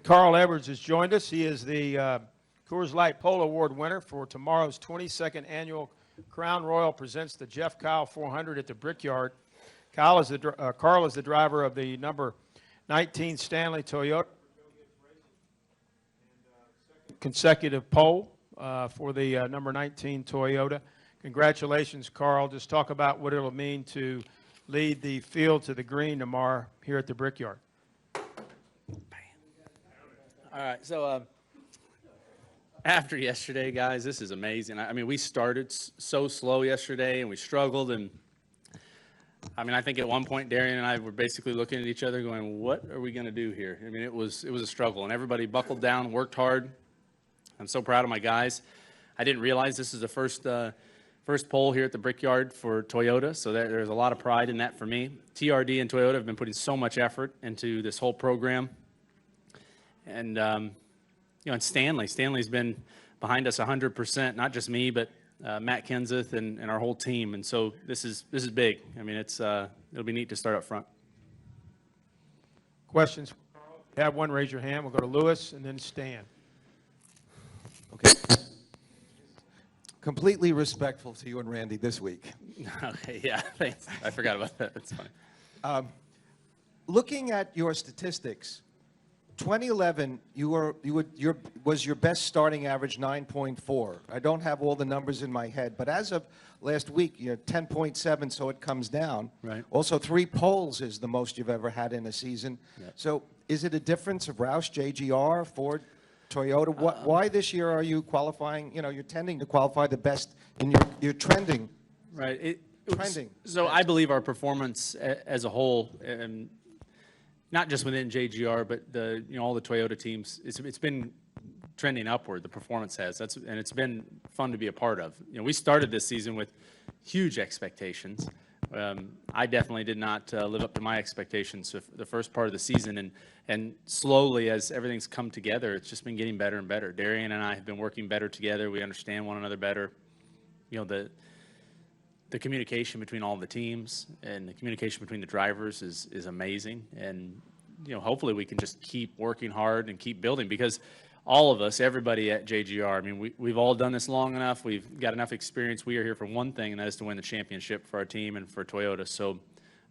Carl Edwards has joined us. He is the Coors Light Polo Award winner for tomorrow's 22nd annual Crown Royal presents the Jeff Kyle 400 at the Brickyard. Carl is the driver of the number 19 Stanley Toyota. Consecutive pole for the number 19 Toyota. Congratulations, Carl. Just talk about what it'll mean to lead the field to the green tomorrow here at the Brickyard. All right, so after yesterday, guys, this is amazing. I mean, we started so slow yesterday, and we struggled, and I mean, I think at one point, Darian and I were basically looking at each other going, what are we going to do here? I mean, it was a struggle, and everybody buckled down, worked hard. I'm so proud of my guys. I didn't realize this is the first pole here at the Brickyard for Toyota, so there's a lot of pride in that for me. TRD and Toyota have been putting so much effort into this whole program. And, you know, and Stanley's been behind us 100%, not just me, but Matt Kenseth and our whole team. And so this is big. I mean, it'll be neat to start up front. Questions? If you have one, raise your hand. We'll go to Lewis and then Stan. Okay. Completely respectful to you and Randy this week. Okay, yeah, thanks. I forgot about that. That's funny. Looking at your statistics, 2011, was your best starting average 9.4. I don't have all the numbers in my head, but as of last week, you're 10.7, so it comes down. Right. Also, 3 poles is the most you've ever had in a season. Yep. So is it a difference of Roush, JGR, Ford, Toyota? Why this year are you qualifying? You know, you're tending to qualify the best, and you're trending. Right. Trending. So I believe our performance as a whole, not just within JGR, but all the Toyota teams, it's been trending upward. The performance has. And it's been fun to be a part of. You know, we started this season with huge expectations. I definitely did not live up to my expectations for the first part of the season, and slowly as everything's come together, it's just been getting better and better. Darian and I have been working better together. We understand one another better. You know, the communication between all the teams and the communication between the drivers is amazing. And, you know, hopefully we can just keep working hard and keep building, because all of us, everybody at JGR, I mean, we've all done this long enough. We've got enough experience. We are here for one thing, and that is to win the championship for our team and for Toyota. So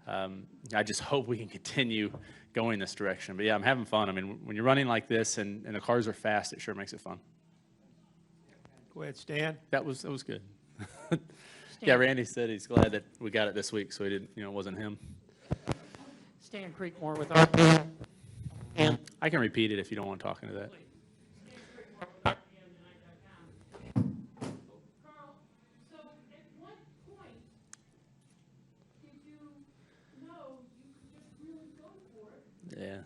I just hope we can continue going this direction. But, yeah, I'm having fun. I mean, when you're running like this and the cars are fast, it sure makes it fun. Go ahead, Stan. That was good. Yeah, Randy said he's glad that we got it this week, so he didn't, it wasn't him. Stan Creekmore with RPM. And I can repeat it if you don't want to talk into that. Carl, so at what point did you know you could just really go for it? Yeah,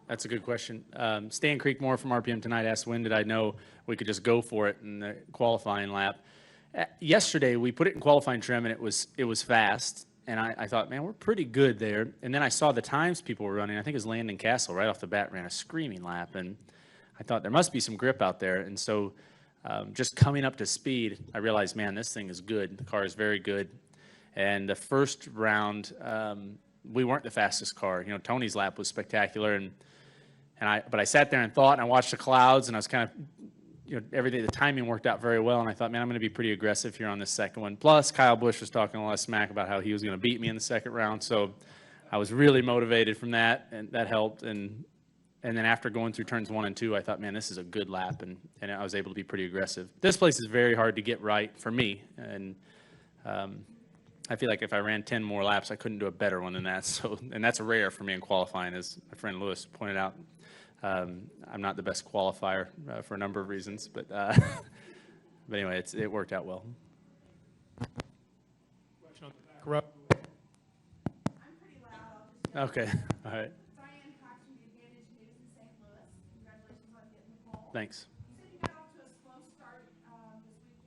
that's a good question. Stan Creekmore from RPM Tonight asked, when did I know we could just go for it in the qualifying lap? Yesterday, we put it in qualifying trim, and it was fast. And I thought, man, we're pretty good there. And then I saw the times people were running. I think it was Landon Castle right off the bat ran a screaming lap. And I thought there must be some grip out there. And so just coming up to speed, I realized, man, this thing is good. The car is very good. And the first round, we weren't the fastest car. You know, Tony's lap was spectacular. But I sat there and thought, and I watched the clouds, and I was kind of, everything, the timing worked out very well, and I thought, man, I'm going to be pretty aggressive here on this second one. Plus, Kyle Busch was talking a lot of smack about how he was going to beat me in the second round, so I was really motivated from that, and that helped. And then after going through turns 1 and 2, I thought, man, this is a good lap, and I was able to be pretty aggressive. This place is very hard to get right for me, and I feel like if I ran 10 more laps, I couldn't do a better one than that. So, and that's rare for me in qualifying, as my friend Lewis pointed out. I'm not the best qualifier for a number of reasons, but anyway, it worked out well. Question on the back row. I'm pretty loud. Okay, all right. Diane Cox from the Advantage News in St. Louis. Congratulations on getting the pole. Thanks. You said you got off to a slow start this week,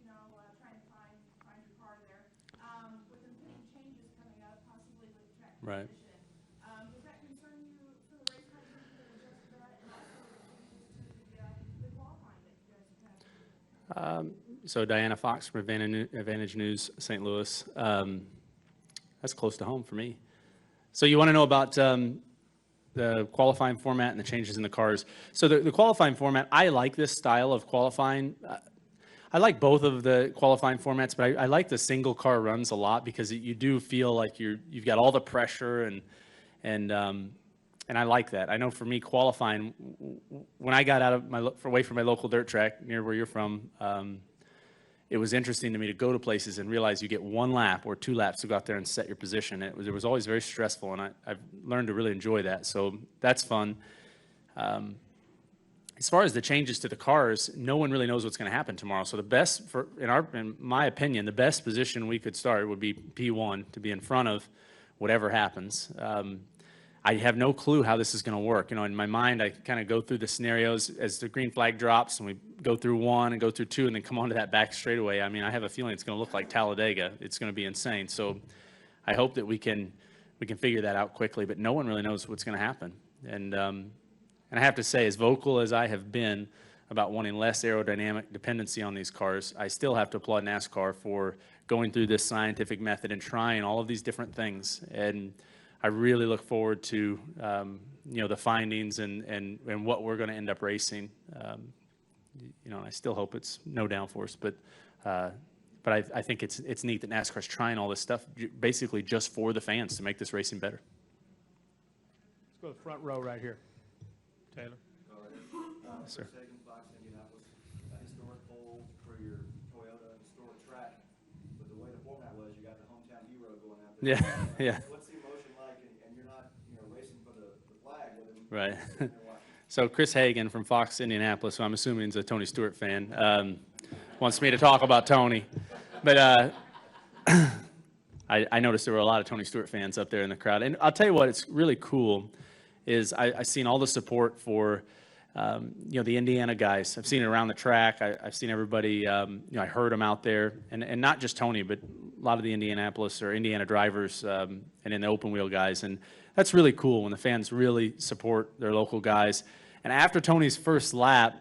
trying to find your car there. With them putting changes coming up, possibly with track Right. condition. Does that concern you for the race car team to adjust to that, and also the qualifying that you guys have had? So Diana Fox from Advantage News, St. Louis. That's close to home for me. So you want to know about the qualifying format and the changes in the cars. So the qualifying format, I like this style of qualifying. I like both of the qualifying formats, but I like the single car runs a lot because you do feel like you've got all the pressure and I like that. I know for me, qualifying, when I got out of away from my local dirt track near where you're from, it was interesting to me to go to places and realize you get 1 lap or 2 laps to go out there and set your position. It was always very stressful, and I've learned to really enjoy that. So that's fun. As far as the changes to the cars, no one really knows what's going to happen tomorrow. So the best, in my opinion, the best position we could start would be P1, to be in front of whatever happens. I have no clue how this is going to work. You know, in my mind, I kind of go through the scenarios as the green flag drops, and we go through 1 and go through 2, and then come onto that back straightaway. I mean, I have a feeling it's going to look like Talladega. It's going to be insane. So I hope that we can figure that out quickly. But no one really knows what's going to happen. And I have to say, as vocal as I have been about wanting less aerodynamic dependency on these cars, I still have to applaud NASCAR for going through this scientific method and trying all of these different things. And I really look forward to the findings and what we're going to end up racing. I still hope it's no downforce, but I think it's neat that NASCAR's trying all this stuff basically just for the fans to make this racing better. Let's go to the front row right here. Taylor. Yes, sir. Fox, Indianapolis, a historic pole for your Toyota historic track. But the way the format was, you got the hometown hero going out there. Yeah. What's the emotion like? And you're not, racing for the flag with him. Right. So Chris Hagan from Fox Indianapolis, who I'm assuming is a Tony Stewart fan, wants me to talk about Tony. But I noticed there were a lot of Tony Stewart fans up there in the crowd. And I'll tell you what, it's really cool is I've seen all the support for, the Indiana guys. I've seen it around the track. I've seen everybody, I heard them out there. And not just Tony, but a lot of the Indianapolis or Indiana drivers and in the open wheel guys. And that's really cool when the fans really support their local guys. And after Tony's first lap,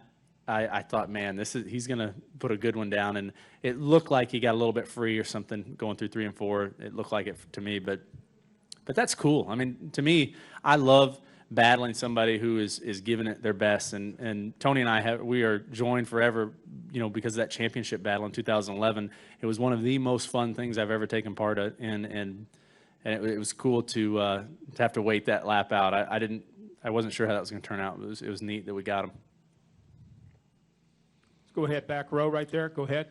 I thought, man, he's going to put a good one down. And it looked like he got a little bit free or something going through 3 and 4. It looked like it to me, but that's cool. I mean, to me, I love battling somebody who is giving it their best. And Tony and we are joined forever, because of that championship battle in 2011. It was one of the most fun things I've ever taken part in, and it was cool to have to wait that lap out. I wasn't sure how that was going to turn out. It was neat that we got him. Let's go ahead, back row right there. Go ahead.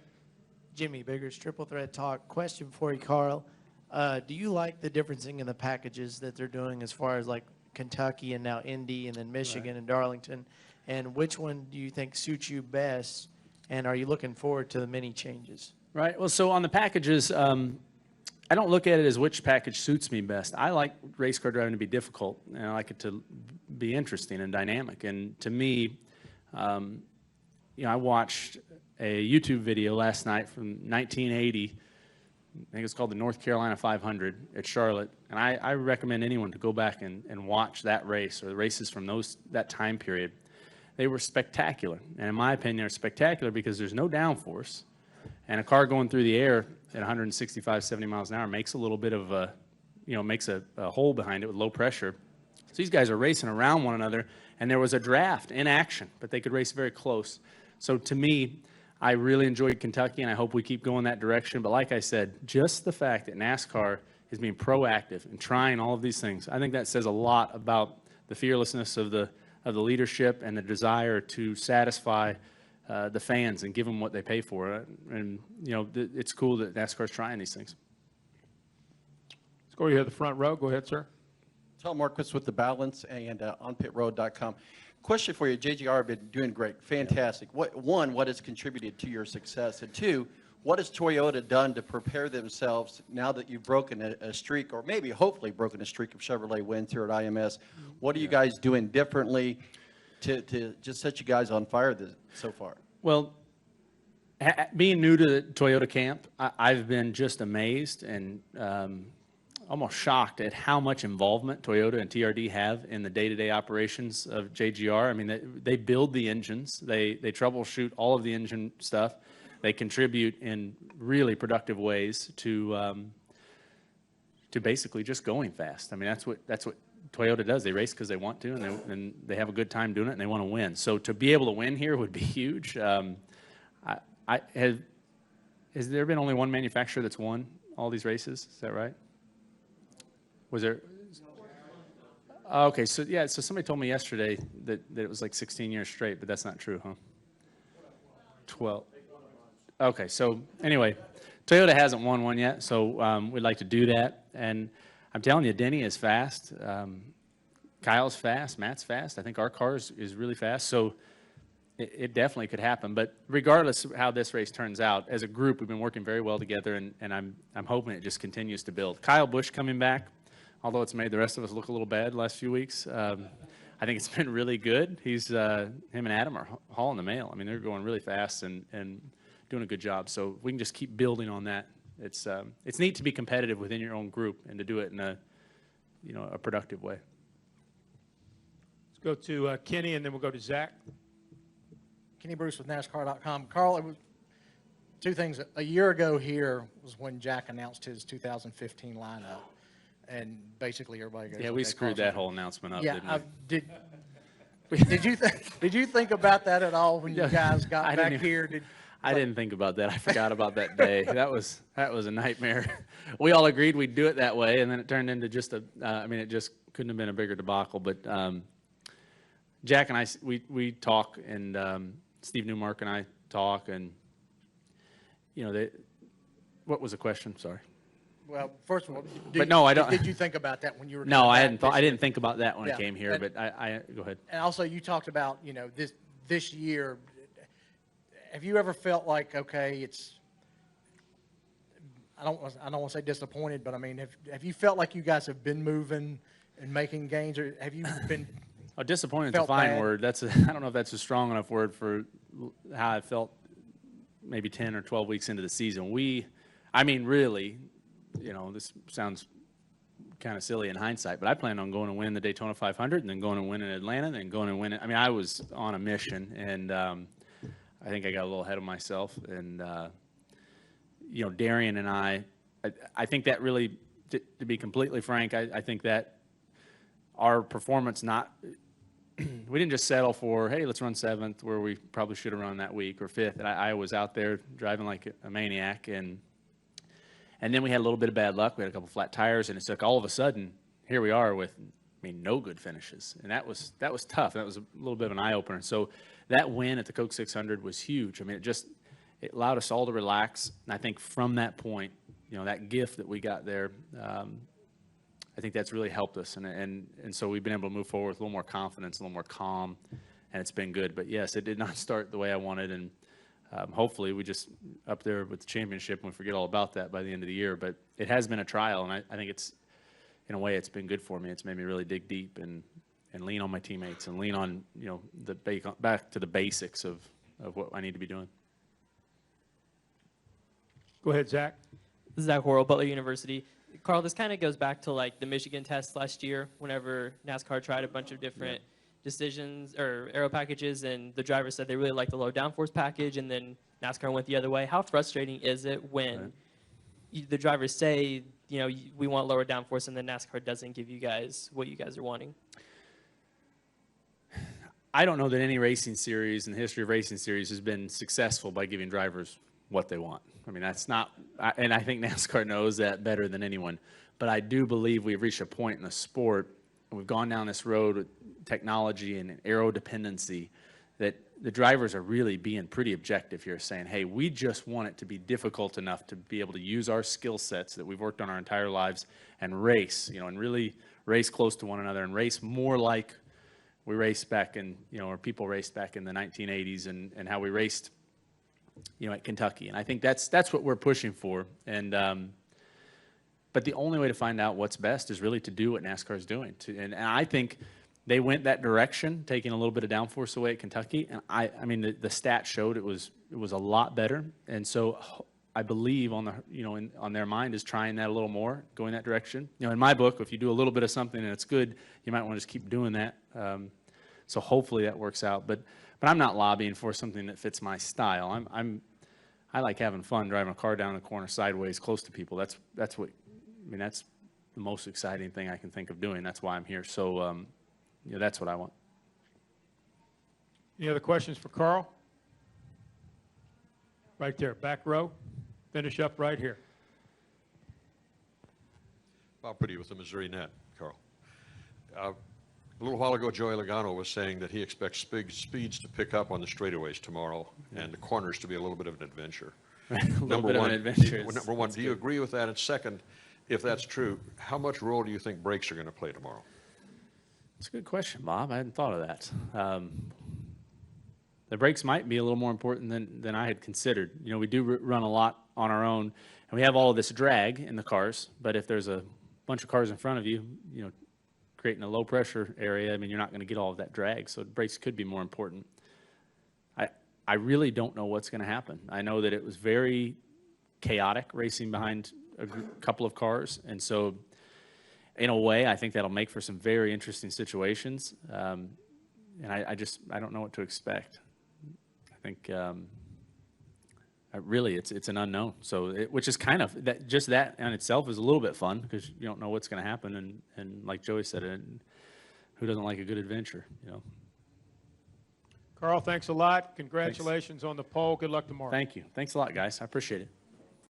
Jimmy Biggers, Triple Threat Talk. Question for you, Carl. Do you like the differencing in the packages that they're doing as far as like Kentucky and now Indy and then Michigan and Darlington? And which one do you think suits you best? And are you looking forward to the many changes? Right. Well, so on the packages, I don't look at it as which package suits me best. I like race car driving to be difficult, and I like it to be interesting and dynamic. And to me, I watched a YouTube video last night from 1980. I think it's called the North Carolina 500 at Charlotte. And I recommend anyone to go back and watch that race or the races from that time period. They were spectacular. And in my opinion, they're spectacular because there's no downforce. And a car going through the air at 165, 70 miles an hour makes a little bit of makes a hole behind it with low pressure. So these guys are racing around one another. And there was a draft in action, but they could race very close. So to me, I really enjoyed Kentucky, and I hope we keep going that direction. But like I said, just the fact that NASCAR is being proactive and trying all of these things, I think that says a lot about the fearlessness of the leadership and the desire to satisfy the fans and give them what they pay for. And, it's cool that NASCAR's trying these things. Let's go here to the front row. Go ahead, sir. Tom Marquis with The Balance and onpitroad.com. Question for you. JGR have been doing great. Fantastic. What has contributed to your success? And 2, what has Toyota done to prepare themselves now that you've broken a streak, or maybe hopefully broken a streak of Chevrolet wins here at IMS? What are you guys doing differently to just set you guys on fire so far? Well, being new to the Toyota camp, I've been just amazed and almost shocked at how much involvement Toyota and TRD have in the day-to-day operations of JGR. I mean, they build the engines, they troubleshoot all of the engine stuff, they contribute in really productive ways to basically just going fast. I mean, that's what Toyota does. They race because they want to, and they have a good time doing it, and they want to win. So to be able to win here would be huge. Has there been only one manufacturer that's won all these races? Is that right? Was there? Okay, so yeah, so somebody told me yesterday that it was like 16 years straight, but that's not true, huh? 12. Okay, so anyway, Toyota hasn't won one yet, so we'd like to do that. And I'm telling you, Denny is fast. Kyle's fast. Matt's fast. I think our car is really fast. So it definitely could happen. But regardless of how this race turns out, as a group, we've been working very well together, and I'm hoping it just continues to build. Kyle Busch coming back, although it's made the rest of us look a little bad the last few weeks. I think it's been really good. Him and Adam are hauling the mail. I mean, they're going really fast and doing a good job. So we can just keep building on that. It's neat to be competitive within your own group and to do it in a productive way. Let's go to Kenny, and then we'll go to Zach. Kenny Bruce with NASCAR.com. Carl, it was two things. A year ago here was when Jack announced his 2015 lineup, and basically everybody goes, Yeah, we okay, screwed Carl's that whole announcement up, Yeah, didn't we? did you think about that at all when you guys got I back didn't even- here? I didn't think about that. I forgot about that day. That was a nightmare. We all agreed we'd do it that way, and then it turned into just it just couldn't have been a bigger debacle. But Jack and I, we talk, and Steve Newmark and I talk, and what was the question? Sorry. Well, first of all, But no, I don't- Did you think about that when you were? No, coming I back hadn't thought. this I year? didn't think about that when Yeah, I came here. and- But I go ahead. And also, you talked about this year. Have you ever felt like, okay, it's, I don't want to say disappointed, but I mean, have you felt like you guys have been moving and making gains, or have you been? Oh, disappointed is a Felt fine bad. word. I don't know if that's a strong enough word for how I felt maybe 10 or 12 weeks into the season. Really, this sounds kind of silly in hindsight, but I planned on going and winning the Daytona 500 and then going and winning Atlanta and then going and winning. I mean, I was on a mission, and I think I got a little ahead of myself. And, Darian and I think that really, to be completely frank, I think that our performance we didn't just settle for, hey, let's run 7th where we probably should have run that week, or 5th. And I was out there driving like a maniac. And then we had a little bit of bad luck. We had a couple flat tires, and it's like all of a sudden, here we are with, no good finishes. And that was tough. That was a little bit of an eye-opener. So that win at the Coke 600 was huge. I mean, it allowed us all to relax. And I think from that point, that gift that we got there, I think that's really helped us. And so we've been able to move forward with a little more confidence, a little more calm, and it's been good. But yes, it did not start the way I wanted, and hopefully we just up there with the championship and we forget all about that by the end of the year. But it has been a trial, and I think it's, in a way, it's been good for me. It's made me really dig deep and lean on my teammates and lean on, back to the basics of what I need to be doing. Go ahead, Zach. This is Zach Horrell, Butler University. Carl, this kind of goes back to like the Michigan test last year, whenever NASCAR tried a bunch of different decisions or aero packages, and the driver said they really liked the low downforce package, and then NASCAR went the other way. How frustrating is it when the drivers say, we want lower downforce, and then NASCAR doesn't give you guys what you guys are wanting? I don't know that any racing series in the history of racing series has been successful by giving drivers what they want. I mean, that's not, and I think NASCAR knows that better than anyone. But I do believe we've reached a point in the sport, and we've gone down this road with technology and aero dependency, that the drivers are really being pretty objective here, saying, hey, we just want it to be difficult enough to be able to use our skill sets that we've worked on our entire lives and race, and really race close to one another and race more like we raced back in, or people raced back in the 1980s and how we raced, at Kentucky. And I think that's what we're pushing for. And but the only way to find out what's best is really to do what NASCAR is doing. And I think they went that direction, taking a little bit of downforce away at Kentucky. And I mean, the stats showed it was a lot better. And so I believe on the, on their mind is trying that a little more, going that direction. In my book, if you do a little bit of something and it's good, you might want to just keep doing that. So hopefully that works out. But I'm not lobbying for something that fits my style. I like having fun driving a car down the corner sideways close to people. That's what, the most exciting thing I can think of doing. That's why I'm here. So, you know, that's what I want. Any other questions for Carl? Right there, back row. Finish up right here. Bob Pretty with the Missouri Net, Carl. A little while ago, Joey Logano was saying that he expects speeds to pick up on the straightaways tomorrow and the corners to be a little bit of an adventure. Number one, do you agree with that? And second, if that's true, how much role do you think brakes are going to play tomorrow? That's a good question, Bob. I hadn't thought of that. The brakes might be a little more important than I had considered. You know, we do run a lot on our own, and we have all of this drag in the cars, but if there's a bunch of cars in front of you, you know, creating a low pressure area, I mean, you're not going to get all of that drag, so brakes could be more important. I really don't know what's going to happen. I know that it was very chaotic racing behind a couple of cars, and so in a way, I think that'll make for some very interesting situations, and I don't know what to expect. I think really it's an unknown, so which is kind of that, just that in itself is a little bit fun because you don't know what's going to happen, and like Joey said, who doesn't like a good adventure, you know? Carl, thanks a lot. Congratulations on the pole. Good luck tomorrow. Thank you. Thanks a lot, guys. I appreciate it.